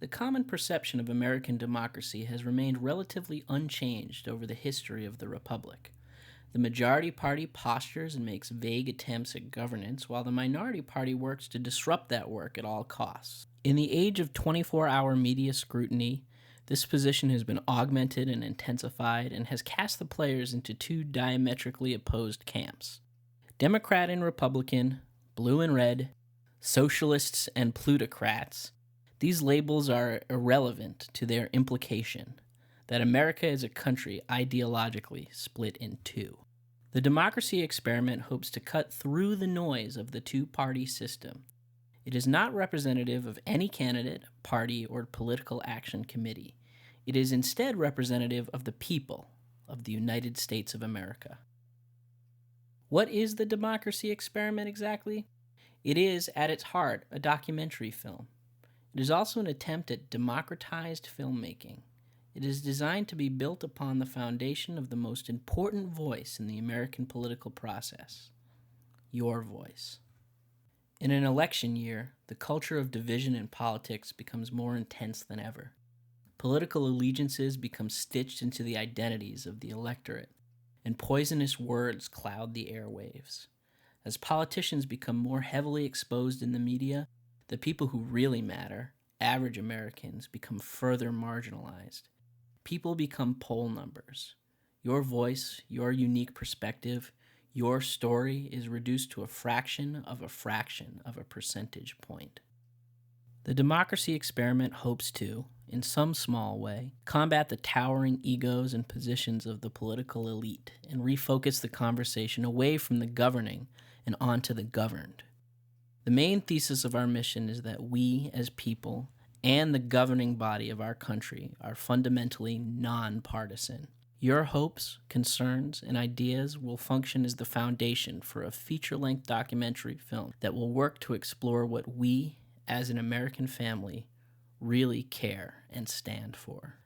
The common perception of American democracy has remained relatively unchanged over the history of the Republic. The majority party postures and makes vague attempts at governance, while the minority party works to disrupt that work at all costs. In the age of 24-hour media scrutiny, this position has been augmented and intensified and has cast the players into two diametrically opposed camps: Democrat and Republican, blue and red, socialists and plutocrats. These labels are irrelevant to their implication that America is a country ideologically split in two. The democracy experiment hopes to cut through the noise of the two-party system. It is not representative of any candidate, party, or political action committee. It is instead representative of the people of the United States of America. What is the democracy experiment exactly? It is, at its heart, a documentary film. It is also an attempt at democratized filmmaking. It is designed to be built upon the foundation of the most important voice in the American political process: your voice. In an election year, the culture of division in politics becomes more intense than ever. Political allegiances become stitched into the identities of the electorate, and poisonous words cloud the airwaves. As politicians become more heavily exposed in the media, the people who really matter, average Americans, become further marginalized. People become poll numbers. Your voice, your unique perspective, your story is reduced to a fraction of a percentage point. The democracy experiment hopes to, in some small way, combat the towering egos and positions of the political elite and refocus the conversation away from the governing and onto the governed. The main thesis of our mission is that we, as people, and the governing body of our country are fundamentally nonpartisan. Your hopes, concerns, and ideas will function as the foundation for a feature-length documentary film that will work to explore what we, as an American family, really care and stand for.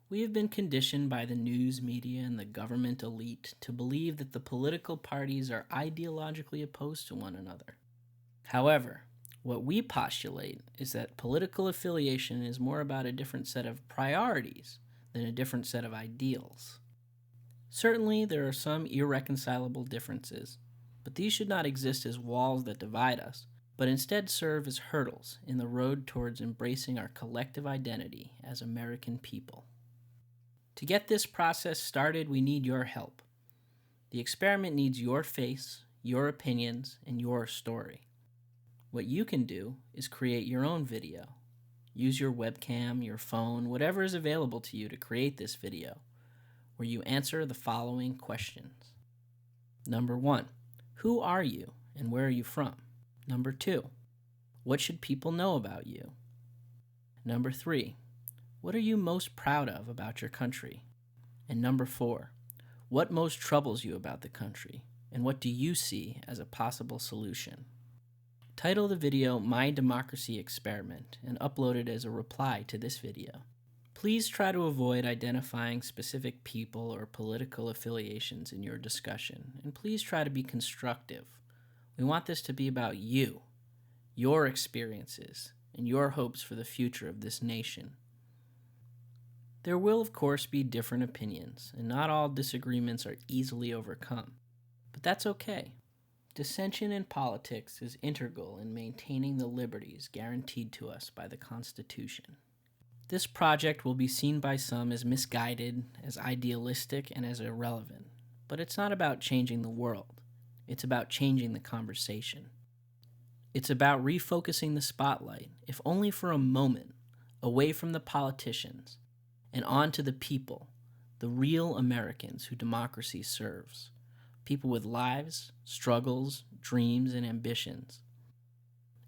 We have been conditioned by the news media and the government elite to believe that the political parties are ideologically opposed to one another. However, what we postulate is that political affiliation is more about a different set of priorities than a different set of ideals. Certainly, there are some irreconcilable differences, but these should not exist as walls that divide us, but instead serve as hurdles in the road towards embracing our collective identity as American people. To get this process started, we need your help. The experiment needs your face, your opinions, and your story. What you can do is create your own video. Use your webcam, your phone, whatever is available to you to create this video, where you answer the following questions. Number 1, who are you and where are you from? Number 2, what should people know about you? Number 3, what are you most proud of about your country? And number 4, what most troubles you about the country, and what do you see as a possible solution? Title the video My Democracy Experiment and upload it as a reply to this video. Please try to avoid identifying specific people or political affiliations in your discussion, and please try to be constructive. We want this to be about you, your experiences, and your hopes for the future of this nation. There will, of course, be different opinions, and not all disagreements are easily overcome. But that's okay. Dissension in politics is integral in maintaining the liberties guaranteed to us by the Constitution. This project will be seen by some as misguided, as idealistic, and as irrelevant. But it's not about changing the world. It's about changing the conversation. It's about refocusing the spotlight, if only for a moment, away from the politicians and onto the people, the real Americans who democracy serves. People with lives, struggles, dreams, and ambitions.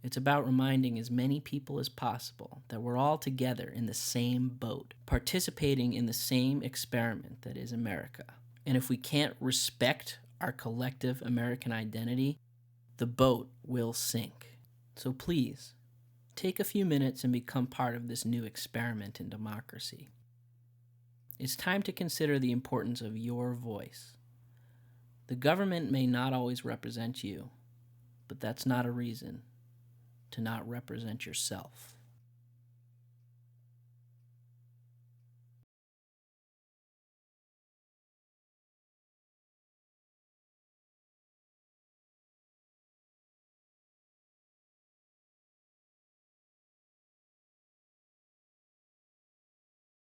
It's about reminding as many people as possible that we're all together in the same boat, participating in the same experiment that is America. And if we can't respect our collective American identity, the boat will sink. So please, take a few minutes and become part of this new experiment in democracy. It's time to consider the importance of your voice. The government may not always represent you, but that's not a reason to not represent yourself.